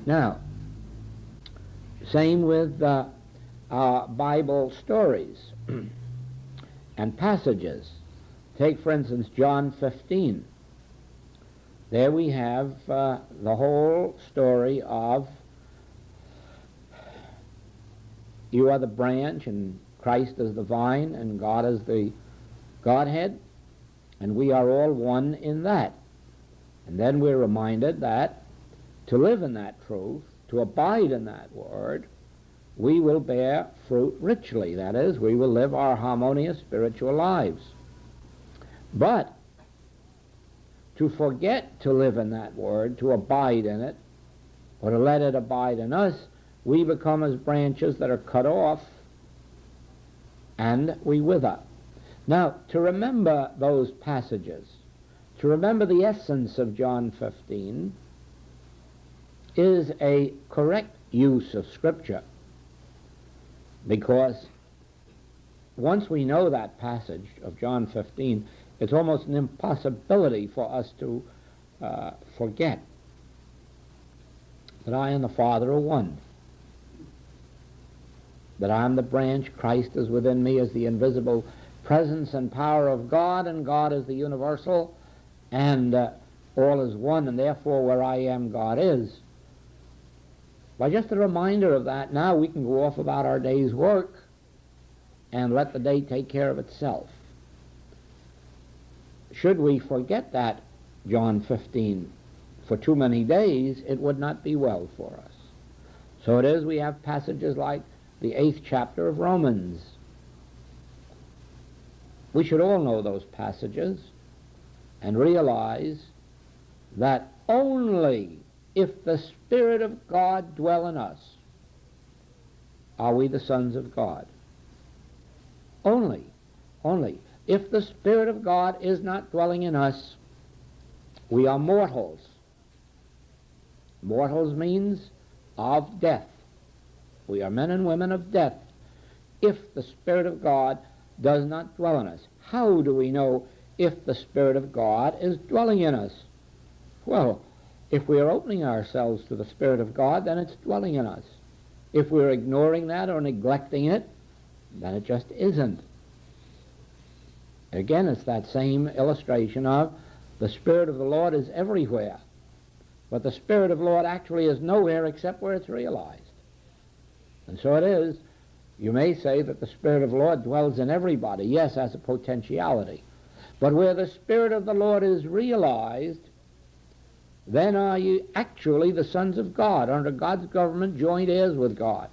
Now, same with Bible stories and passages. Take, for instance, John 15. There we have the whole story of you are the branch, and Christ is the vine, and God is the Godhead, and we are all one in that. And then we're reminded that to live in that truth, to abide in that word, we will bear fruit richly. That is, we will live our harmonious spiritual lives. But to forget to live in that word, to abide in it, or to let it abide in us, we become as branches that are cut off, and we wither. Now, to remember those passages, to remember the essence of John 15, is a correct use of Scripture, because once we know that passage of John 15, it's almost an impossibility for us to forget that I and the Father are one, that I am the branch, Christ is within me as the invisible presence and power of God, and God is the universal, and all is one, and therefore where I am, God is. By just a reminder of that, now we can go off about our day's work and let the day take care of itself. Should we forget that John 15 for too many days, it would not be well for us. So it is we have passages like the 8th chapter of Romans. We should all know those passages and realize that only if the Spirit of God dwell in us are we the sons of God. Only. If the Spirit of God is not dwelling in us, we are mortals. Mortals means of death. We are men and women of death if the Spirit of God does not dwell in us. How do we know if the Spirit of God is dwelling in us? Well, if we are opening ourselves to the Spirit of God, then it's dwelling in us. If we're ignoring that or neglecting it, then it just isn't. Again, it's that same illustration of the Spirit of the Lord is everywhere, but the Spirit of the Lord actually is nowhere except where it's realized. And so it is, you may say that the Spirit of the Lord dwells in everybody, yes, as a potentiality. But where the Spirit of the Lord is realized, then are you actually the sons of God, under God's government, joint heirs with God.